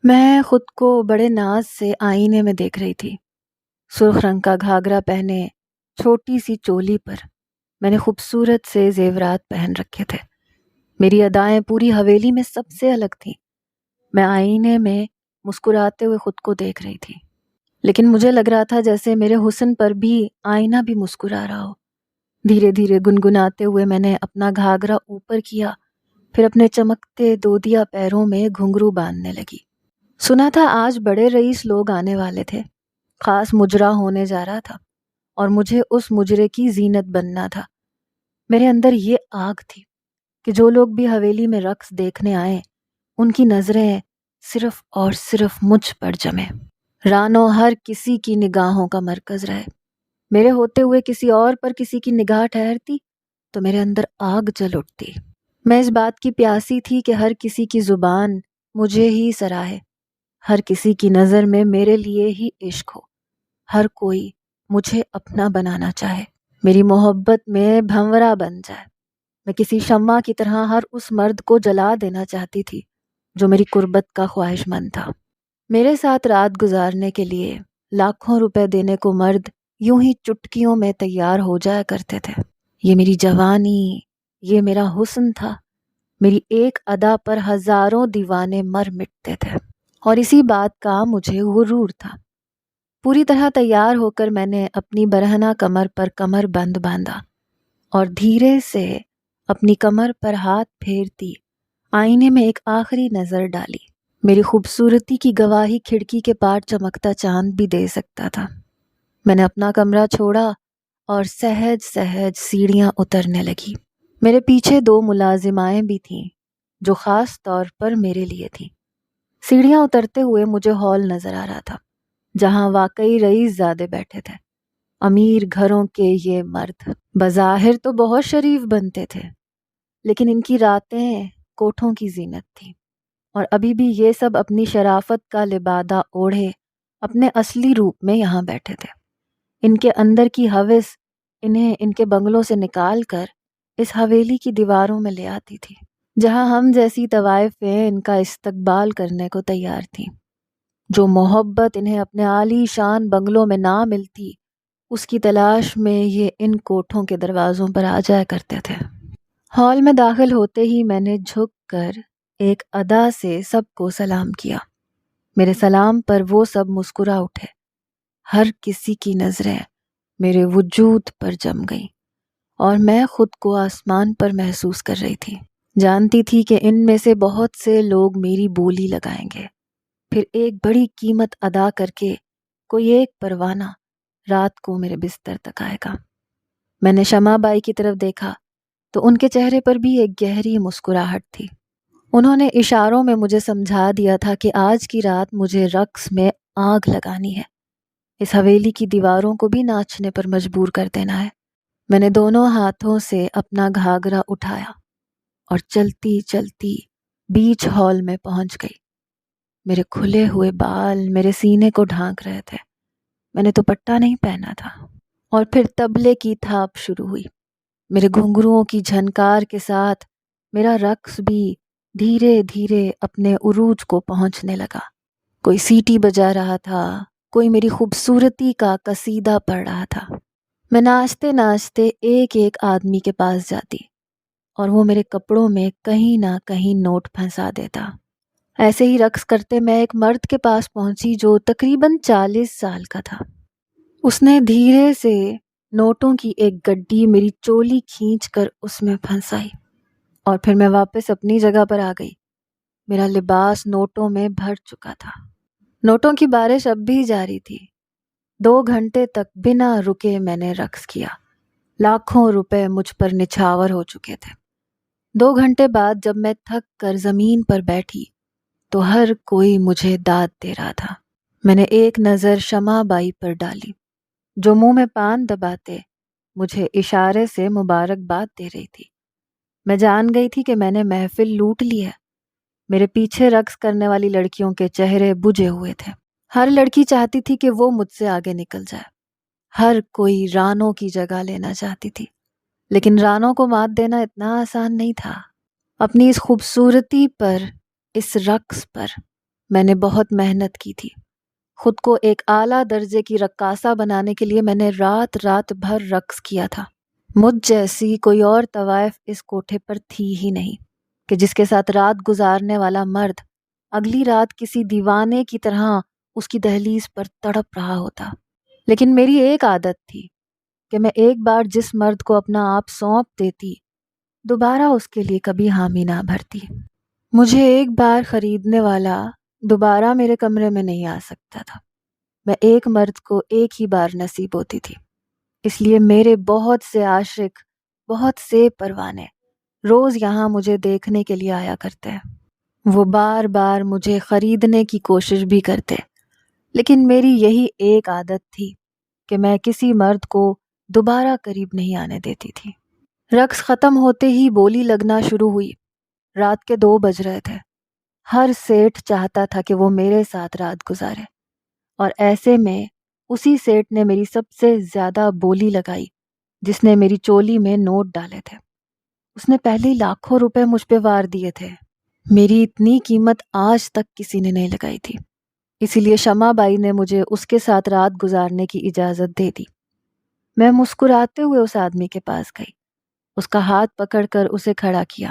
میں خود کو بڑے ناز سے آئینے میں دیکھ رہی تھی۔ سرخ رنگ کا گھاگرا پہنے، چھوٹی سی چولی پر میں نے خوبصورت سے زیورات پہن رکھے تھے۔ میری ادائیں پوری حویلی میں سب سے الگ تھیں۔ میں آئینے میں مسکراتے ہوئے خود کو دیکھ رہی تھی، لیکن مجھے لگ رہا تھا جیسے میرے حسن پر بھی آئینہ بھی مسکرا رہا ہو۔ دھیرے دھیرے گنگناتے ہوئے میں نے اپنا گھاگرا اوپر کیا، پھر اپنے چمکتے دودیا پیروں میں گھنگرو باندھنے لگی۔ سنا تھا آج بڑے رئیس لوگ آنے والے تھے، خاص مجرا ہونے جا رہا تھا اور مجھے اس مجرے کی زینت بننا تھا۔ میرے اندر یہ آگ تھی کہ جو لوگ بھی حویلی میں رقص دیکھنے آئے، ان کی نظریں صرف اور صرف مجھ پر جمے۔ رانو ہر کسی کی نگاہوں کا مرکز رہے۔ میرے ہوتے ہوئے کسی اور پر کسی کی نگاہ ٹھہرتی تو میرے اندر آگ جل اٹھتی۔ میں اس بات کی پیاسی تھی کہ ہر کسی کی زبان مجھے ہی سراہے، ہر کسی کی نظر میں میرے لیے ہی عشق ہو، ہر کوئی مجھے اپنا بنانا چاہے، میری محبت میں بھنورا بن جائے۔ میں کسی شمع کی طرح ہر اس مرد کو جلا دینا چاہتی تھی جو میری قربت کا خواہش مند تھا۔ میرے ساتھ رات گزارنے کے لیے لاکھوں روپے دینے کو مرد یوں ہی چٹکیوں میں تیار ہو جایا کرتے تھے۔ یہ میری جوانی، یہ میرا حسن تھا۔ میری ایک ادا پر ہزاروں دیوانے مر مٹتے تھے، اور اسی بات کا مجھے غرور تھا۔ پوری طرح تیار ہو کر میں نے اپنی برہنہ کمر پر کمر بند باندھا اور دھیرے سے اپنی کمر پر ہاتھ پھیرتی آئینے میں ایک آخری نظر ڈالی۔ میری خوبصورتی کی گواہی کھڑکی کے پار چمکتا چاند بھی دے سکتا تھا۔ میں نے اپنا کمرہ چھوڑا اور سہج سہج سیڑھیاں اترنے لگی۔ میرے پیچھے دو ملازمائیں بھی تھیں جو خاص طور پر میرے لیے تھیں۔ سیڑھیاں اترتے ہوئے مجھے ہال نظر آ رہا تھا جہاں واقعی رئیس زادے بیٹھے تھے، امیر گھروں کے یہ مرد۔ بظاہر تو بہت شریف بنتے تھے، لیکن ان کی راتیں کوٹھوں کی زینت تھیں، اور ابھی بھی یہ سب اپنی شرافت کا لبادہ اوڑھے اپنے اصلی روپ میں یہاں بیٹھے تھے۔ ان کے اندر کی ہوس انہیں ان کے بنگلوں سے نکال کر اس حویلی کی دیواروں میں لے آتی تھی، جہاں ہم جیسی طوائفیں ان کا استقبال کرنے کو تیار تھیں۔ جو محبت انہیں اپنے عالی شان بنگلوں میں نہ ملتی، اس کی تلاش میں یہ ان کوٹھوں کے دروازوں پر آ جایا کرتے تھے۔ ہال میں داخل ہوتے ہی میں نے جھک کر ایک ادا سے سب کو سلام کیا۔ میرے سلام پر وہ سب مسکرا اٹھے۔ ہر کسی کی نظریں میرے وجود پر جم گئیں، اور میں خود کو آسمان پر محسوس کر رہی تھی۔ جانتی تھی کہ ان میں سے بہت سے لوگ میری بولی لگائیں گے، پھر ایک بڑی قیمت ادا کر کے کوئی ایک پروانہ رات کو میرے بستر تک آئے گا۔ میں نے شمع بائی کی طرف دیکھا تو ان کے چہرے پر بھی ایک گہری مسکراہٹ تھی۔ انہوں نے اشاروں میں مجھے سمجھا دیا تھا کہ آج کی رات مجھے رقص میں آگ لگانی ہے، اس حویلی کی دیواروں کو بھی ناچنے پر مجبور کر دینا ہے۔ میں نے دونوں ہاتھوں سے اپنا گھاگرا اٹھایا اور چلتی چلتی بیچ ہال میں پہنچ گئی۔ میرے کھلے ہوئے بال میرے سینے کو ڈھانک رہے تھے۔ میں نے دوپٹہ نہیں پہنا تھا، اور پھر طبلے کی تھاپ شروع ہوئی۔ میرے گھنگروؤں کی جھنکار کے ساتھ میرا رقص بھی دھیرے دھیرے اپنے عروج کو پہنچنے لگا۔ کوئی سیٹی بجا رہا تھا، کوئی میری خوبصورتی کا قصیدہ پڑھ رہا تھا۔ میں ناچتے ناچتے ایک ایک آدمی کے پاس جاتی اور وہ میرے کپڑوں میں کہیں نہ کہیں نوٹ پھنسا دیتا۔ ایسے ہی رقص کرتے میں ایک مرد کے پاس پہنچی جو تقریباً 40 سال کا تھا۔ اس نے دھیرے سے نوٹوں کی ایک گڈی میری چولی کھینچ کر اس میں پھنسائی، اور پھر میں واپس اپنی جگہ پر آ گئی۔ میرا لباس نوٹوں میں بھر چکا تھا۔ نوٹوں کی بارش اب بھی جاری تھی۔ 2 گھنٹے تک بنا رکے میں نے رقص کیا۔ لاکھوں روپے مجھ پر نچھاور ہو چکے تھے۔ 2 گھنٹے بعد جب میں تھک کر زمین پر بیٹھی تو ہر کوئی مجھے داد دے رہا تھا۔ میں نے ایک نظر شمع بائی پر ڈالی جو منہ میں پان دباتے مجھے اشارے سے مبارکباد دے رہی تھی۔ میں جان گئی تھی کہ میں نے محفل لوٹ لی ہے۔ میرے پیچھے رقص کرنے والی لڑکیوں کے چہرے بجھے ہوئے تھے۔ ہر لڑکی چاہتی تھی کہ وہ مجھ سے آگے نکل جائے۔ ہر کوئی رانو کی جگہ لینا چاہتی تھی، لیکن رانو کو مات دینا اتنا آسان نہیں تھا۔ اپنی اس خوبصورتی پر، اس رقص پر میں نے بہت محنت کی تھی۔ خود کو ایک اعلیٰ درجے کی رقاصہ بنانے کے لیے میں نے رات رات بھر رقص کیا تھا۔ مجھ جیسی کوئی اور طوائف اس کوٹھے پر تھی ہی نہیں کہ جس کے ساتھ رات گزارنے والا مرد اگلی رات کسی دیوانے کی طرح اس کی دہلیز پر تڑپ رہا ہوتا۔ لیکن میری ایک عادت تھی کہ میں ایک بار جس مرد کو اپنا آپ سونپ دیتی، دوبارہ اس کے لیے کبھی حامی نہ بھرتی۔ مجھے ایک بار خریدنے والا دوبارہ میرے کمرے میں نہیں آ سکتا تھا۔ میں ایک مرد کو ایک ہی بار نصیب ہوتی تھی، اس لیے میرے بہت سے عاشق، بہت سے پروانے روز یہاں مجھے دیکھنے کے لیے آیا کرتے ہیں۔ وہ بار بار مجھے خریدنے کی کوشش بھی کرتے، لیکن میری یہی ایک عادت تھی کہ میں کسی مرد کو دوبارہ قریب نہیں آنے دیتی تھی۔ رقص ختم ہوتے ہی بولی لگنا شروع ہوئی۔ رات کے 2 بج رہے تھے۔ ہر سیٹھ چاہتا تھا کہ وہ میرے ساتھ رات گزارے، اور ایسے میں اسی سیٹھ نے میری سب سے زیادہ بولی لگائی جس نے میری چولی میں نوٹ ڈالے تھے۔ اس نے پہلے لاکھوں روپے مجھ پہ وار دیے تھے۔ میری اتنی قیمت آج تک کسی نے نہیں لگائی تھی، اسی لیے شمع بائی نے مجھے اس کے ساتھ رات گزارنے کی اجازت دے دی۔ میں مسکراتے ہوئے اس آدمی کے پاس گئی، اس کا ہاتھ پکڑ کر اسے کھڑا کیا۔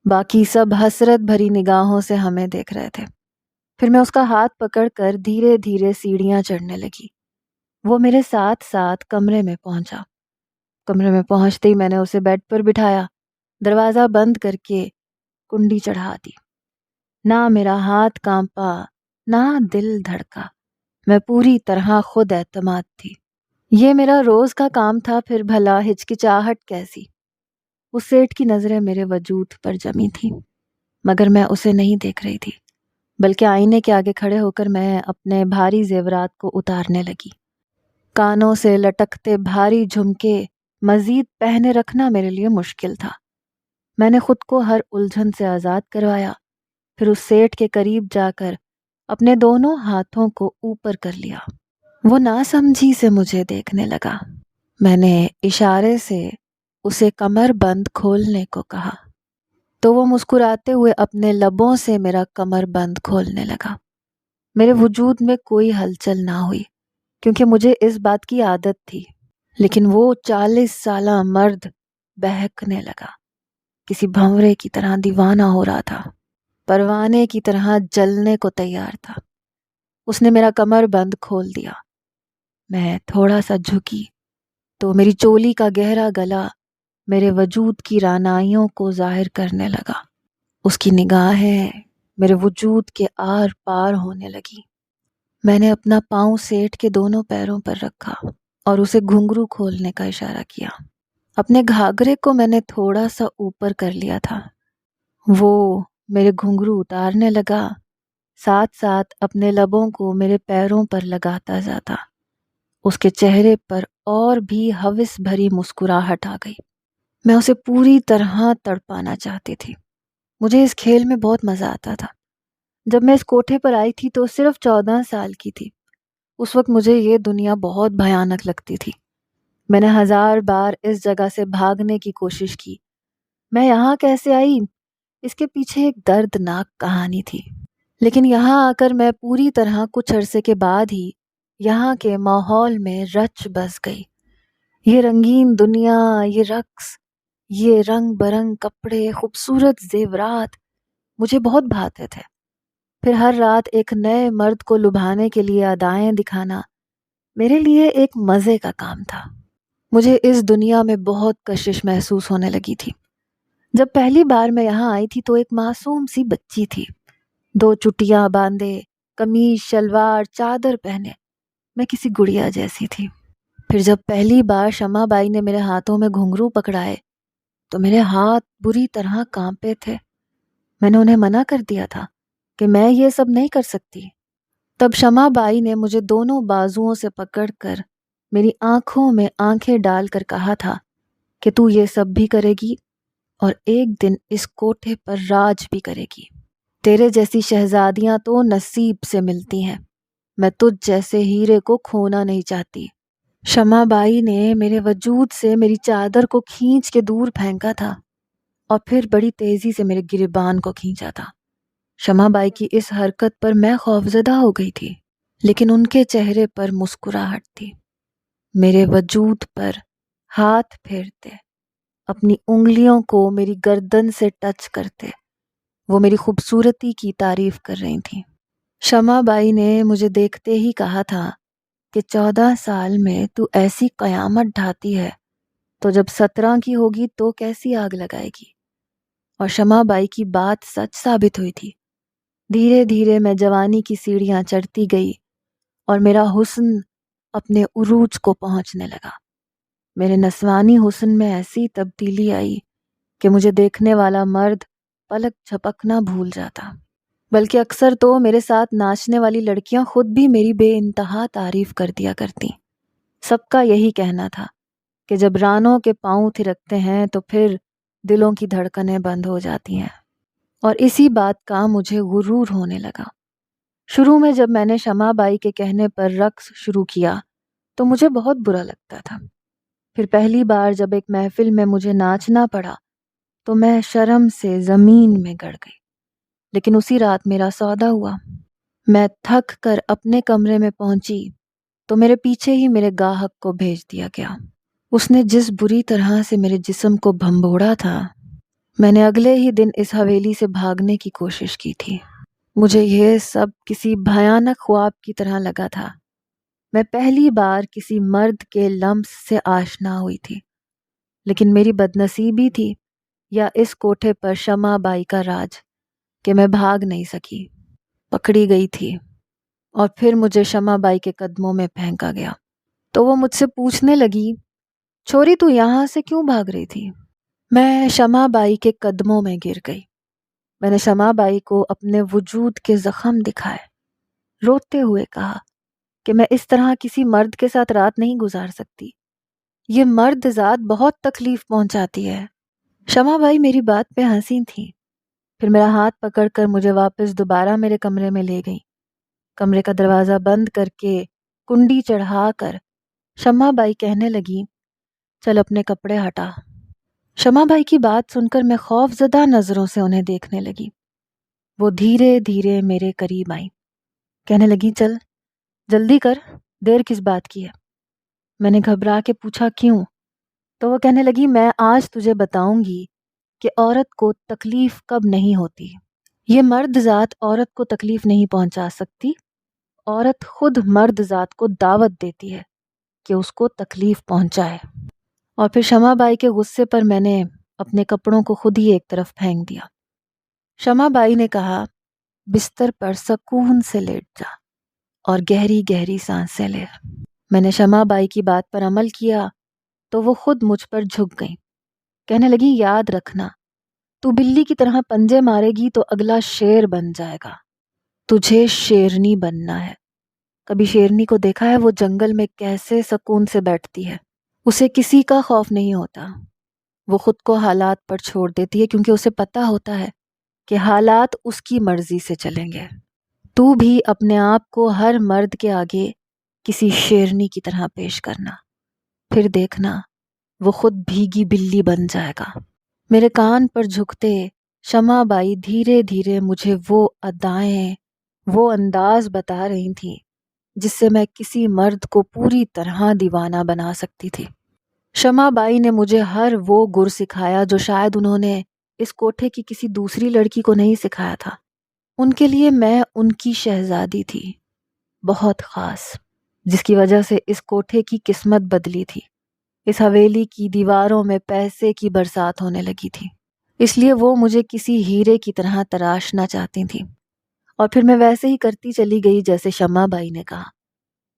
باقی سب حسرت بھری نگاہوں سے ہمیں دیکھ رہے تھے۔ پھر میں اس کا ہاتھ پکڑ کر دھیرے دھیرے سیڑھیاں چڑھنے لگی۔ وہ میرے ساتھ ساتھ کمرے میں پہنچا۔ کمرے میں پہنچتے ہی میں نے اسے بیڈ پر بٹھایا، دروازہ بند کر کے کنڈی چڑھا دی۔ نہ میرا ہاتھ کانپا، نہ دل دھڑکا۔ میں پوری طرح خود اعتماد تھی۔ یہ میرا روز کا کام تھا، پھر بھلا ہچکچاہٹ کیسی؟ اس سیٹھ کی نظریں میرے وجود پر جمی تھیں، مگر میں اسے نہیں دیکھ رہی تھی، بلکہ آئینے کے آگے کھڑے ہو کر میں اپنے بھاری زیورات کو اتارنے لگی۔ کانوں سے لٹکتے بھاری جھمکے مزید پہنے رکھنا میرے لیے مشکل تھا۔ میں نے خود کو ہر الجھن سے آزاد کروایا، پھر اس سیٹھ کے قریب جا کر اپنے دونوں ہاتھوں کو اوپر کر لیا۔ وہ ناسمجھی سے مجھے دیکھنے لگا۔ میں نے اشارے سے اسے کمر بند کھولنے کو کہا تو وہ مسکراتے ہوئے اپنے لبوں سے میرا کمر بند کھولنے لگا۔ میرے وجود میں کوئی ہلچل نہ ہوئی کیونکہ مجھے اس بات کی عادت تھی، لیکن وہ 40 سالہ مرد بہکنے لگا، کسی بھنورے کی طرح دیوانہ ہو رہا تھا، پروانے کی طرح جلنے کو تیار تھا۔ اس نے میرا کمر بند کھول دیا۔ میں تھوڑا سا جھکی تو میری چولی کا گہرا گلا میرے وجود کی رعنائیوں کو ظاہر کرنے لگا۔ اس کی نگاہیں میرے وجود کے آر پار ہونے لگی۔ میں نے اپنا پاؤں سیٹھ کے دونوں پیروں پر رکھا اور اسے گھنگرو کھولنے کا اشارہ کیا۔ اپنے گھاگرے کو میں نے تھوڑا سا اوپر کر لیا تھا۔ وہ میرے گھنگرو اتارنے لگا، ساتھ ساتھ اپنے لبوں کو میرے پیروں پر لگاتا جاتا۔ اس کے چہرے پر اور بھی ہوس بھری مسکراہٹ آ گئی۔ میں اسے پوری طرح تڑپانا چاہتی تھی۔ مجھے اس کھیل میں بہت مزہ آتا تھا۔ جب میں اس کوٹھے پر آئی تھی تو صرف 14 سال کی تھی۔ اس وقت مجھے یہ دنیا بہت بھیانک لگتی تھی۔ میں نے 1000 بار اس جگہ سے بھاگنے کی کوشش کی۔ میں یہاں کیسے آئی؟ اس کے پیچھے ایک دردناک کہانی تھی، لیکن یہاں آ کر میں پوری طرح کچھ عرصے کے بعد ہی یہاں کے ماحول میں رچ بس گئی۔ یہ رنگین دنیا، یہ رقص، یہ رنگ برنگ کپڑے، خوبصورت زیورات مجھے بہت بھاتے تھے۔ پھر ہر رات ایک نئے مرد کو لبھانے کے لیے ادائیں دکھانا میرے لیے ایک مزے کا کام تھا۔ مجھے اس دنیا میں بہت کشش محسوس ہونے لگی تھی۔ جب پہلی بار میں یہاں آئی تھی تو ایک معصوم سی بچی تھی، 2 چٹیاں باندھے، قمیض شلوار چادر پہنے، میں کسی گڑیا جیسی تھی۔ پھر جب پہلی بار شمع بائی نے میرے ہاتھوں میں گھنگرو پکڑائے تو میرے ہاتھ بری طرح کانپے تھے۔ میں نے انہیں منع کر دیا تھا کہ میں یہ سب نہیں کر سکتی۔ تب شمع بائی نے مجھے دونوں بازوؤں سے پکڑ کر میری آنکھوں میں آنکھیں ڈال کر کہا تھا کہ تو یہ سب بھی کرے گی اور ایک دن اس کوٹھے پر راج بھی کرے گی۔ تیرے جیسی شہزادیاں تو نصیب سے ملتی ہیں، میں تجھ جیسے ہیرے کو کھونا نہیں چاہتی۔ شمع بائی نے میرے وجود سے میری چادر کو کھینچ کے دور پھینکا تھا اور پھر بڑی تیزی سے میرے گریبان کو کھینچا تھا۔ شمع بائی کی اس حرکت پر میں خوفزدہ ہو گئی تھی، لیکن ان کے چہرے پر مسکراہٹ تھی۔ میرے وجود پر ہاتھ پھیرتے، اپنی انگلیوں کو میری گردن سے ٹچ کرتے، وہ میری خوبصورتی کی تعریف کر رہی تھیں۔ شمع بائی نے مجھے دیکھتے ہی کہا تھا کہ 14 سال میں تو ایسی قیامت ڈھاتی ہے، تو جب 17 کی ہوگی تو کیسی آگ لگائے گی؟ اور شمع بائی کی بات سچ ثابت ہوئی تھی۔ دھیرے دھیرے میں جوانی کی سیڑھیاں چڑھتی گئی اور میرا حسن اپنے عروج کو پہنچنے لگا۔ میرے نسوانی حسن میں ایسی تبدیلی آئی کہ مجھے دیکھنے والا مرد پلک جھپکنا بھول جاتا، بلکہ اکثر تو میرے ساتھ ناچنے والی لڑکیاں خود بھی میری بے انتہا تعریف کر دیا کرتی۔ سب کا یہی کہنا تھا کہ جب رانوں کے پاؤں تھرکتے ہیں تو پھر دلوں کی دھڑکنیں بند ہو جاتی ہیں، اور اسی بات کا مجھے غرور ہونے لگا۔ شروع میں جب میں نے شمع بائی کے کہنے پر رقص شروع کیا تو مجھے بہت برا لگتا تھا۔ پھر پہلی بار جب ایک محفل میں مجھے ناچنا پڑا تو میں شرم سے زمین میں گڑ گئی، لیکن اسی رات میرا سودا ہوا۔ میں تھک کر اپنے کمرے میں پہنچی تو میرے پیچھے ہی میرے گاہک کو بھیج دیا گیا۔ اس نے جس بری طرح سے میرے جسم کو بھنبوڑا تھا، میں نے اگلے ہی دن اس حویلی سے بھاگنے کی کوشش کی تھی۔ مجھے یہ سب کسی بھیانک خواب کی طرح لگا تھا۔ میں پہلی بار کسی مرد کے لمس سے آشنا ہوئی تھی، لیکن میری بدنصیبی تھی یا اس کوٹھے پر شمع بائی کا راج کہ میں بھاگ نہیں سکی، پکڑی گئی تھی، اور پھر مجھے شمع بائی کے قدموں میں پھینکا گیا۔ تو وہ مجھ سے پوچھنے لگی، چھوری تو یہاں سے کیوں بھاگ رہی تھی؟ میں شمع بائی کے قدموں میں گر گئی۔ میں نے شمع بائی کو اپنے وجود کے زخم دکھائے، روتے ہوئے کہا کہ میں اس طرح کسی مرد کے ساتھ رات نہیں گزار سکتی، یہ مرد ذات بہت تکلیف پہنچاتی ہے۔ شمع بائی میری بات پہ ہنسی تھی، پھر میرا ہاتھ پکڑ کر مجھے واپس دوبارہ میرے کمرے میں لے گئی۔ کمرے کا دروازہ بند کر کے کنڈی چڑھا کر شمع بائی کہنے لگی، چل اپنے کپڑے ہٹا۔ شمع بائی کی بات سن کر میں خوف زدہ نظروں سے انہیں دیکھنے لگی۔ وہ دھیرے دھیرے میرے قریب آئیں، کہنے لگی، چل جلدی کر، دیر کس بات کی ہے؟ میں نے گھبرا کے پوچھا، کیوں؟ تو وہ کہنے لگی، میں آج تجھے بتاؤں گی کہ عورت کو تکلیف کب نہیں ہوتی۔ یہ مرد ذات عورت کو تکلیف نہیں پہنچا سکتی، عورت خود مرد ذات کو دعوت دیتی ہے کہ اس کو تکلیف پہنچائے۔ اور پھر شمع بائی کے غصے پر میں نے اپنے کپڑوں کو خود ہی ایک طرف پھینک دیا۔ شمع بائی نے کہا، بستر پر سکون سے لیٹ جا اور گہری گہری سانسیں لے۔ میں نے شمع بائی کی بات پر عمل کیا تو وہ خود مجھ پر جھک گئیں، کہنے لگی، یاد رکھنا، تو بلی کی طرح پنجے مارے گی تو اگلا شیر بن جائے گا، تجھے شیرنی بننا ہے۔ کبھی شیرنی کو دیکھا ہے وہ جنگل میں کیسے سکون سے بیٹھتی ہے؟ اسے کسی کا خوف نہیں ہوتا، وہ خود کو حالات پر چھوڑ دیتی ہے کیونکہ اسے پتا ہوتا ہے کہ حالات اس کی مرضی سے چلیں گے۔ تو بھی اپنے آپ کو ہر مرد کے آگے کسی شیرنی کی طرح پیش کرنا، پھر دیکھنا وہ خود بھیگی بلی بن جائے گا۔ میرے کان پر جھکتے شمع بائی دھیرے دھیرے مجھے وہ ادائیں، وہ انداز بتا رہی تھیں جس سے میں کسی مرد کو پوری طرح دیوانہ بنا سکتی تھی۔ شمع بائی نے مجھے ہر وہ گر سکھایا جو شاید انہوں نے اس کوٹھے کی کسی دوسری لڑکی کو نہیں سکھایا تھا۔ ان کے لیے میں ان کی شہزادی تھی، بہت خاص، جس کی وجہ سے اس کوٹھے کی قسمت بدلی تھی۔ اس حویلی کی دیواروں میں پیسے کی برسات ہونے لگی تھی، اس لیے وہ مجھے کسی ہیرے کی طرح تراشنا چاہتی تھیں، اور پھر میں ویسے ہی کرتی چلی گئی جیسے شمع بائی نے کہا۔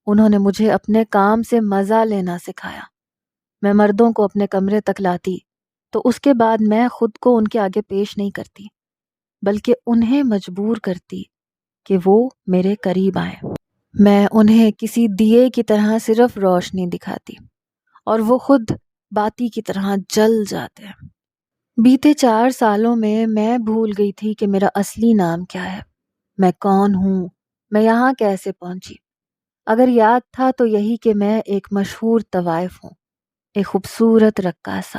انہوں نے مجھے اپنے کام سے مزہ لینا سکھایا۔ میں مردوں کو اپنے کمرے تک لاتی تو اس کے بعد میں خود کو ان کے آگے پیش نہیں کرتی، بلکہ انہیں مجبور کرتی کہ وہ میرے قریب آئیں۔ میں انہیں کسی دیے کی طرح صرف روشنی دکھاتی اور وہ خود باتی کی طرح جل جاتے۔ بیتے 4 سالوں میں بھول گئی تھی کہ میرا اصلی نام کیا ہے، میں کون ہوں، میں یہاں کیسے پہنچی۔ اگر یاد تھا تو یہی کہ میں ایک مشہور طوائف ہوں، ایک خوبصورت رقاصہ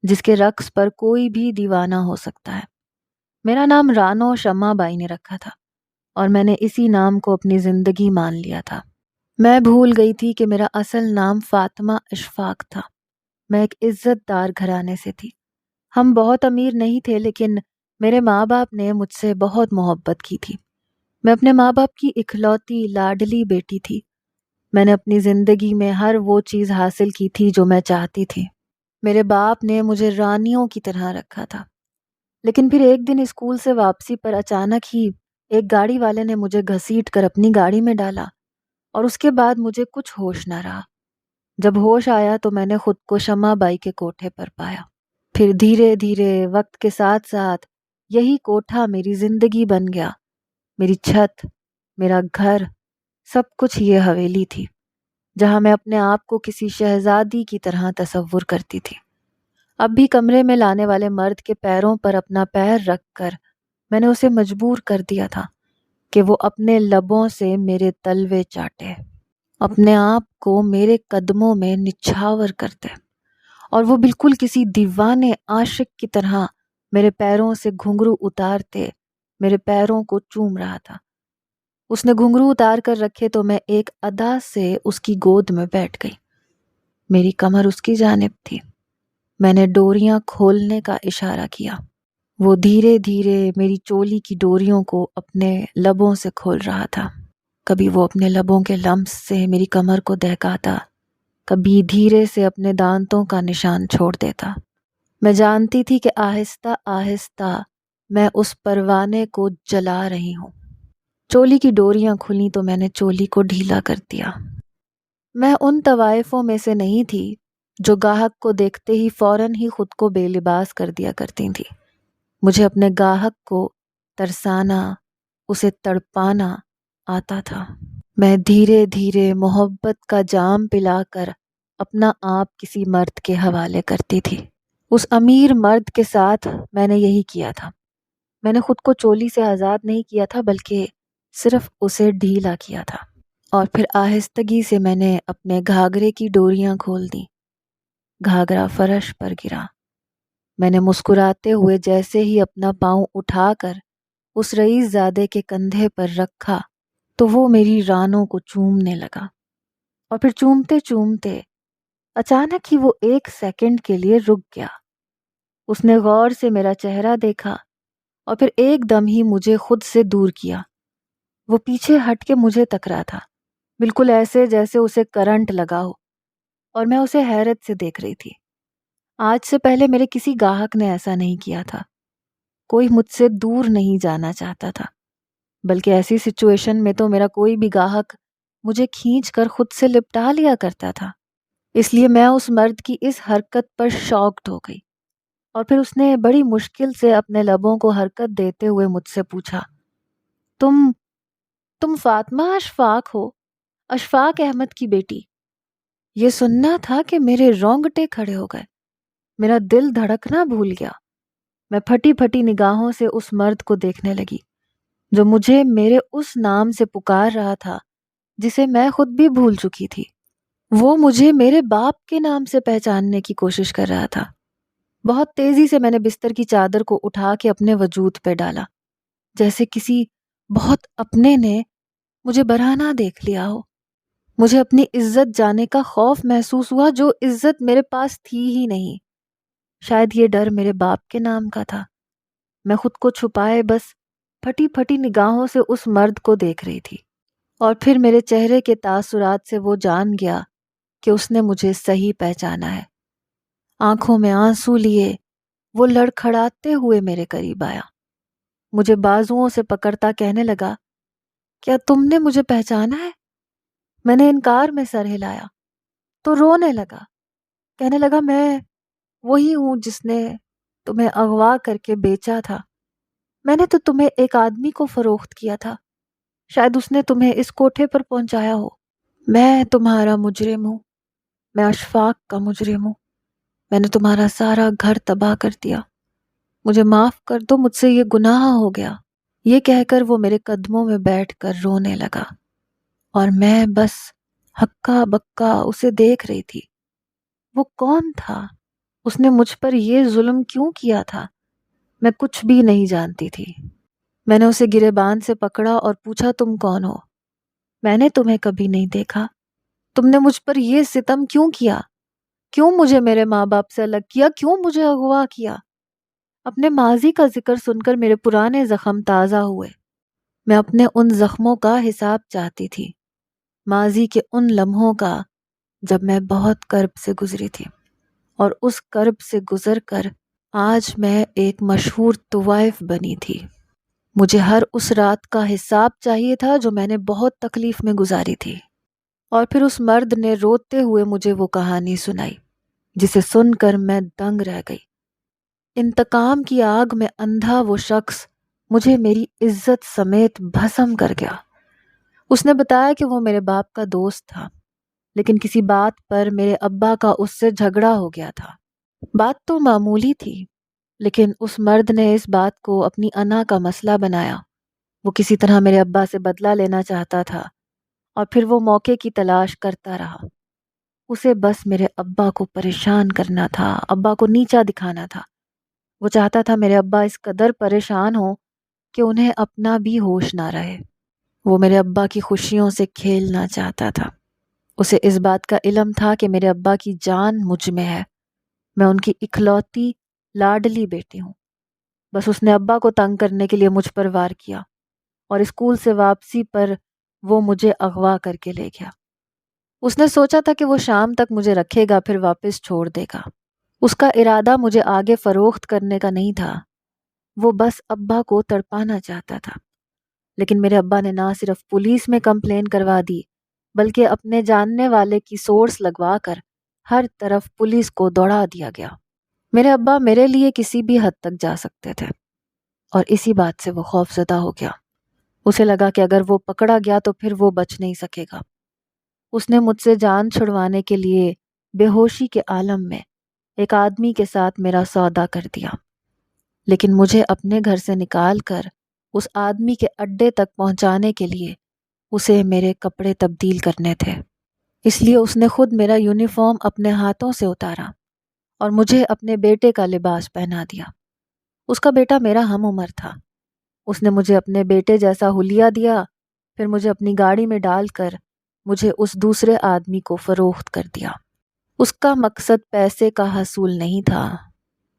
جس کے رقص پر کوئی بھی دیوانہ ہو سکتا ہے۔ میرا نام رانو شمع بائی نے رکھا تھا اور میں نے اسی نام کو اپنی زندگی مان لیا تھا۔ میں بھول گئی تھی کہ میرا اصل نام فاطمہ اشفاق تھا۔ میں ایک عزت دار گھرانے سے تھی۔ ہم بہت امیر نہیں تھے، لیکن میرے ماں باپ نے مجھ سے بہت محبت کی تھی۔ میں اپنے ماں باپ کی اکلوتی لاڈلی بیٹی تھی۔ میں نے اپنی زندگی میں ہر وہ چیز حاصل کی تھی جو میں چاہتی تھی۔ میرے باپ نے مجھے رانیوں کی طرح رکھا تھا، لیکن پھر ایک دن اسکول سے واپسی پر اچانک ہی ایک گاڑی والے نے مجھے گھسیٹ کر اپنی گاڑی میں ڈالا اور اس کے بعد مجھے کچھ ہوش نہ رہا۔ جب ہوش آیا تو میں نے خود کو شمع بائی کے کوٹھے پر پایا۔ پھر دھیرے دھیرے وقت کے ساتھ ساتھ یہی کوٹھا میری زندگی بن گیا۔ میری چھت، میرا گھر، سب کچھ یہ حویلی تھی جہاں میں اپنے آپ کو کسی شہزادی کی طرح تصور کرتی تھی۔ اب بھی کمرے میں لانے والے مرد کے پیروں پر اپنا پیر رکھ کر میں نے اسے مجبور کر دیا تھا کہ وہ اپنے لبوں سے میرے تلوے چاٹے، اپنے آپ کو میرے قدموں میں نچھاور کرتے، اور وہ بالکل کسی دیوانے عاشق کی طرح میرے پیروں سے گھنگرو اتارتے میرے پیروں کو چوم رہا تھا۔ اس نے گھنگرو اتار کر رکھے تو میں ایک ادا سے اس کی گود میں بیٹھ گئی۔ میری کمر اس کی جانب تھی۔ میں نے ڈوریاں کھولنے کا اشارہ کیا۔ وہ دھیرے دھیرے میری چولی کی ڈوریوں کو اپنے لبوں سے کھول رہا تھا۔ کبھی وہ اپنے لبوں کے لمس سے میری کمر کو دہکاتا، کبھی دھیرے سے اپنے دانتوں کا نشان چھوڑ دیتا۔ میں جانتی تھی کہ آہستہ آہستہ میں اس پروانے کو جلا رہی ہوں۔ چولی کی ڈوریاں کھلیں تو میں نے چولی کو ڈھیلا کر دیا۔ میں ان طوائفوں میں سے نہیں تھی جو گاہک کو دیکھتے ہی فوراً ہی خود کو بے لباس کر دیا کرتی تھی۔ مجھے اپنے گاہک کو ترسانا، اسے تڑپانا آتا تھا۔ میں دھیرے دھیرے محبت کا جام پلا کر اپنا آپ کسی مرد کے حوالے کرتی تھی۔ اس امیر مرد کے ساتھ میں نے یہی کیا تھا۔ میں نے خود کو چولی سے آزاد نہیں کیا تھا، بلکہ صرف اسے ڈھیلا کیا تھا، اور پھر آہستگی سے میں نے اپنے گھاگرے کی ڈوریاں کھول دیں۔ گھاگرا فرش پر گرا۔ میں نے مسکراتے ہوئے جیسے ہی اپنا پاؤں اٹھا کر اس رئیس زادے کے کندھے پر رکھا تو وہ میری رانوں کو چومنے لگا، اور پھر چومتے چومتے اچانک ہی وہ ایک سیکنڈ کے لیے رک گیا۔ اس نے غور سے میرا چہرہ دیکھا اور پھر ایک دم ہی مجھے خود سے دور کیا۔ وہ پیچھے ہٹ کے مجھے تک رہا تھا، بالکل ایسے جیسے اسے کرنٹ لگا ہو، اور میں اسے حیرت سے دیکھ رہی تھی۔ آج سے پہلے میرے کسی گاہک نے ایسا نہیں کیا تھا۔ کوئی مجھ سے دور نہیں جانا چاہتا تھا، بلکہ ایسی سچویشن میں تو میرا کوئی بھی گاہک مجھے کھینچ کر خود سے لپٹا لیا کرتا تھا۔ اس لیے میں اس مرد کی اس حرکت پر شاکڈ ہو گئی، اور پھر اس نے بڑی مشکل سے اپنے لبوں کو حرکت دیتے ہوئے مجھ سے پوچھا، تم فاطمہ اشفاق ہو، اشفاق احمد کی بیٹی؟ یہ سننا تھا کہ میرے رونگٹے کھڑے ہو گئے، میرا دل دھڑکنا بھول گیا۔ میں پھٹی پھٹی نگاہوں سے اس مرد کو دیکھنے لگی جو مجھے میرے اس نام سے پکار رہا تھا جسے میں خود بھی بھول چکی تھی۔ وہ مجھے میرے باپ کے نام سے پہچاننے کی کوشش کر رہا تھا۔ بہت تیزی سے میں نے بستر کی چادر کو اٹھا کے اپنے وجود پہ ڈالا، جیسے کسی بہت اپنے نے مجھے برہنہ دیکھ لیا ہو۔ مجھے اپنی عزت جانے کا خوف محسوس ہوا، جو عزت میرے پاس تھی ہی نہیں۔ شاید یہ ڈر میرے باپ کے نام کا تھا۔ میں خود کو چھپائے بس پھٹی پھٹی نگاہوں سے اس مرد کو دیکھ رہی تھی، اور پھر میرے چہرے کے تاثرات سے وہ جان گیا کہ اس نے مجھے صحیح پہچانا ہے۔ آنکھوں میں آنسو لیے وہ لڑکھڑاتے ہوئے میرے قریب آیا، مجھے بازوؤں سے پکڑتا کہنے لگا، کیا تم نے مجھے پہچانا ہے؟ میں نے انکار میں سر ہلایا تو رونے لگا، کہنے لگا، میں وہی ہوں جس نے تمہیں اغوا کر کے بیچا تھا۔ میں نے تو تمہیں ایک آدمی کو فروخت کیا تھا، شاید اس نے تمہیں اس کوٹھے پر پہنچایا ہو۔ میں تمہارا مجرم ہوں، میں اشفاق کا مجرم ہوں۔ میں نے تمہارا سارا گھر تباہ کر دیا، مجھے معاف کر دو، مجھ سے یہ گناہ ہو گیا۔ یہ کہہ کر وہ میرے قدموں میں بیٹھ کر رونے لگا، اور میں بس ہکا بکا اسے دیکھ رہی تھی۔ وہ کون تھا؟ اس نے مجھ پر یہ ظلم کیوں کیا تھا؟ میں کچھ بھی نہیں جانتی تھی۔ میں نے اسے گریبان سے پکڑا اور پوچھا، تم کون ہو؟ میں نے تمہیں کبھی نہیں دیکھا۔ تم نے مجھ پر یہ ستم کیوں کیا؟ کیوں مجھے میرے ماں باپ سے الگ کیا؟ کیوں مجھے اغوا کیا؟ اپنے ماضی کا ذکر سن کر میرے پرانے زخم تازہ ہوئے۔ میں اپنے ان زخموں کا حساب چاہتی تھی، ماضی کے ان لمحوں کا جب میں بہت کرب سے گزری تھی، اور اس کرب سے گزر کر آج میں ایک مشہور طوائف بنی تھی۔ مجھے ہر اس رات کا حساب چاہیے تھا جو میں نے بہت تکلیف میں گزاری تھی۔ اور پھر اس مرد نے روتے ہوئے مجھے وہ کہانی سنائی جسے سن کر میں دنگ رہ گئی۔ انتقام کی آگ میں اندھا وہ شخص مجھے میری عزت سمیت بھسم کر گیا۔ اس نے بتایا کہ وہ میرے باپ کا دوست تھا، لیکن کسی بات پر میرے ابا کا اس سے جھگڑا ہو گیا تھا۔ بات تو معمولی تھی، لیکن اس مرد نے اس بات کو اپنی انا کا مسئلہ بنایا۔ وہ کسی طرح میرے ابا سے بدلہ لینا چاہتا تھا، اور پھر وہ موقع کی تلاش کرتا رہا۔ اسے بس میرے ابا کو پریشان کرنا تھا، ابا کو نیچا دکھانا تھا۔ وہ چاہتا تھا میرے ابا اس قدر پریشان ہوں کہ انہیں اپنا بھی ہوش نہ رہے۔ وہ میرے ابا کی خوشیوں سے کھیلنا چاہتا تھا۔ اسے اس بات کا علم تھا کہ میرے ابا کی جان مجھ میں ہے، میں ان کی اکلوتی لاڈلی بیٹی ہوں۔ بس اس نے ابا کو تنگ کرنے کے لیے مجھ پر وار کیا، اور اسکول سے واپسی پر وہ مجھے اغوا کر کے لے گیا۔ اس نے سوچا تھا کہ وہ شام تک مجھے رکھے گا، پھر واپس چھوڑ دے گا۔ اس کا ارادہ مجھے آگے فروخت کرنے کا نہیں تھا، وہ بس ابا کو تڑپانا چاہتا تھا۔ لیکن میرے ابا نے نہ صرف پولیس میں کمپلین کروا دی، بلکہ اپنے جاننے والے کی سورس لگوا کر ہر طرف پولیس کو دوڑا دیا گیا۔ میرے ابا میرے لیے کسی بھی حد تک جا سکتے تھے، اور اسی بات سے وہ خوفزدہ ہو گیا۔ اسے لگا کہ اگر وہ پکڑا گیا تو پھر وہ بچ نہیں سکے گا۔ اس نے مجھ سے جان چھڑوانے کے لیے بے ہوشی کے عالم میں ایک آدمی کے ساتھ میرا سودا کر دیا، لیکن مجھے اپنے گھر سے نکال کر اس آدمی کے اڈے تک پہنچانے کے لیے اسے میرے کپڑے تبدیل کرنے تھے۔ اس لیے اس نے خود میرا یونیفارم اپنے ہاتھوں سے اتارا اور مجھے اپنے بیٹے کا لباس پہنا دیا۔ اس کا بیٹا میرا ہم عمر تھا۔ اس نے مجھے اپنے بیٹے جیسا حلیہ دیا، پھر مجھے اپنی گاڑی میں ڈال کر مجھے اس دوسرے آدمی کو فروخت کر دیا۔ اس کا مقصد پیسے کا حصول نہیں تھا،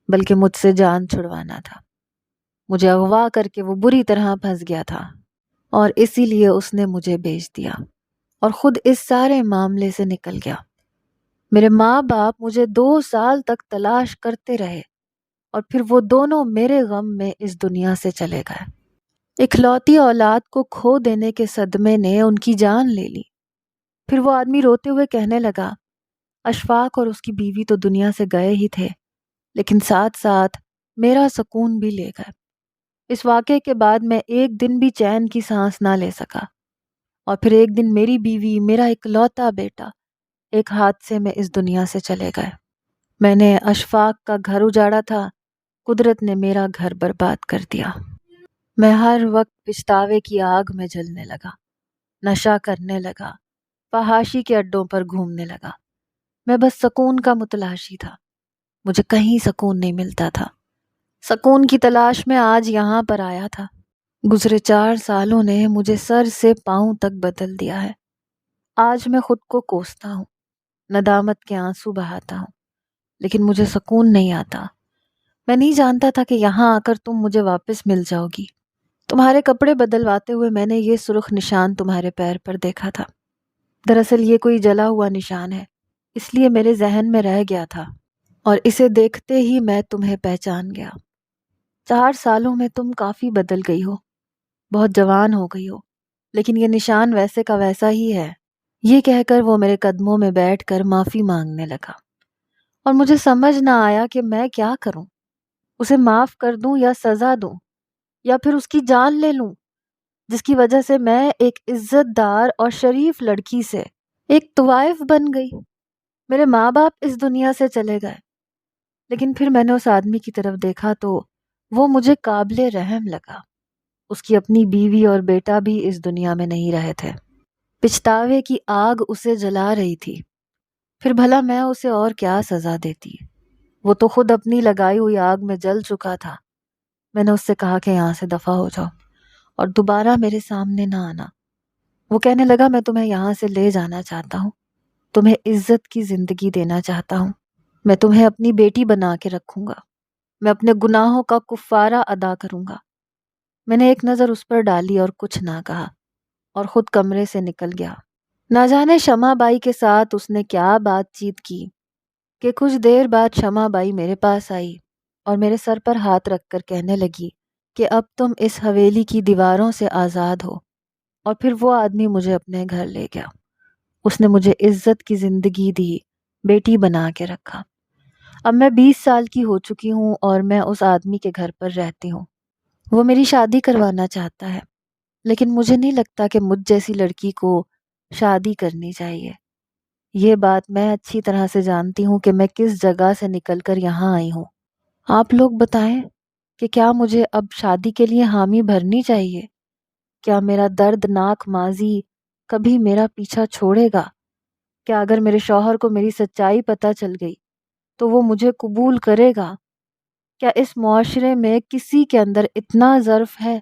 بلکہ مجھ سے جان چھڑوانا تھا۔ مجھے اغوا کر کے وہ بری طرح پھنس گیا تھا، اور اسی لیے اس نے مجھے بیچ دیا اور خود اس سارے معاملے سے نکل گیا۔ میرے ماں باپ مجھے 2 سال تک تلاش کرتے رہے، اور پھر وہ دونوں میرے غم میں اس دنیا سے چلے گئے۔ اکلوتی اولاد کو کھو دینے کے صدمے نے ان کی جان لے لی۔ پھر وہ آدمی روتے ہوئے کہنے لگا، اشفاق اور اس کی بیوی تو دنیا سے گئے ہی تھے، لیکن ساتھ ساتھ میرا سکون بھی لے گئے۔ اس واقعے کے بعد میں ایک دن بھی چین کی سانس نہ لے سکا، اور پھر ایک دن میری بیوی، میرا اکلوتا بیٹا ایک حادثے میں اس دنیا سے چلے گئے۔ میں نے اشفاق کا گھر اجاڑا تھا، قدرت نے میرا گھر برباد کر دیا۔ میں ہر وقت پچھتاوے کی آگ میں جلنے لگا، نشہ کرنے لگا، فحاشی کے اڈوں پر گھومنے لگا۔ میں بس سکون کا متلاشی تھا، مجھے کہیں سکون نہیں ملتا تھا۔ سکون کی تلاش میں آج یہاں پر آیا تھا۔ گزرے 4 سالوں نے مجھے سر سے پاؤں تک بدل دیا ہے۔ آج میں خود کو کوستا ہوں، ندامت کے آنسو بہاتا ہوں، لیکن مجھے سکون نہیں آتا۔ میں نہیں جانتا تھا کہ یہاں آ کر تم مجھے واپس مل جاؤ گی۔ تمہارے کپڑے بدلواتے ہوئے میں نے یہ سرخ نشان تمہارے پیر پر دیکھا تھا۔ دراصل یہ کوئی جلا ہوا نشان ہے، اس لیے میرے ذہن میں رہ گیا تھا، اور اسے دیکھتے ہی میں تمہیں پہچان گیا۔ 4 سالوں میں تم کافی بدل گئی ہو، بہت جوان ہو گئی ہو، لیکن یہ نشان ویسے کا ویسا ہی ہے۔ یہ کہہ کر وہ میرے قدموں میں بیٹھ کر معافی مانگنے لگا، اور مجھے سمجھ نہ آیا کہ میں کیا کروں، اسے معاف کر دوں یا سزا دوں، یا پھر اس کی جان لے لوں، جس کی وجہ سے میں ایک عزت دار اور شریف لڑکی سے ایک طوائف بن گئی۔ میرے ماں باپ اس دنیا سے چلے گئے، لیکن پھر میں نے اس آدمی کی طرف دیکھا تو وہ مجھے قابل رحم لگا۔ اس کی اپنی بیوی اور بیٹا بھی اس دنیا میں نہیں رہے تھے۔ پچھتاوے کی آگ اسے جلا رہی تھی، پھر بھلا میں اسے اور کیا سزا دیتی؟ وہ تو خود اپنی لگائی ہوئی آگ میں جل چکا تھا، میں نے اس سے کہا کہ یہاں سے دفع ہو جاؤ اور دوبارہ میرے سامنے نہ آنا۔ وہ کہنے لگا میں تمہیں یہاں سے لے جانا چاہتا ہوں، تمہیں عزت کی زندگی دینا چاہتا ہوں، میں تمہیں اپنی بیٹی بنا کے رکھوں گا، میں اپنے گناہوں کا کفارہ ادا کروں گا۔ میں نے ایک نظر اس پر ڈالی اور کچھ نہ کہا اور خود کمرے سے نکل گیا۔ نہ جانے شمع بائی کے ساتھ اس نے کیا بات چیت کی کہ کچھ دیر بعد شمع بائی میرے پاس آئی اور میرے سر پر ہاتھ رکھ کر کہنے لگی کہ اب تم اس حویلی کی دیواروں سے آزاد ہو۔ اور پھر وہ آدمی مجھے اپنے گھر لے گیا۔ اس نے مجھے عزت کی زندگی دی، بیٹی بنا کے رکھا۔ اب میں 20 سال کی ہو چکی ہوں اور میں اس آدمی کے گھر پر رہتی ہوں۔ وہ میری شادی کروانا چاہتا ہے، لیکن مجھے نہیں لگتا کہ مجھ جیسی لڑکی کو شادی کرنی چاہیے۔ یہ بات میں اچھی طرح سے جانتی ہوں کہ میں کس جگہ سے نکل کر یہاں آئی ہوں۔ آپ لوگ بتائیں کہ کیا مجھے اب شادی کے لیے حامی بھرنی چاہیے؟ کیا میرا دردناک ماضی کبھی میرا پیچھا چھوڑے گا؟ کیا اگر میرے شوہر کو میری سچائی پتہ چل گئی تو وہ مجھے قبول کرے گا؟ کیا اس معاشرے میں کسی کے اندر اتنا ظرف ہے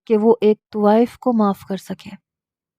کہ وہ ایک طوائف کو معاف کر سکے؟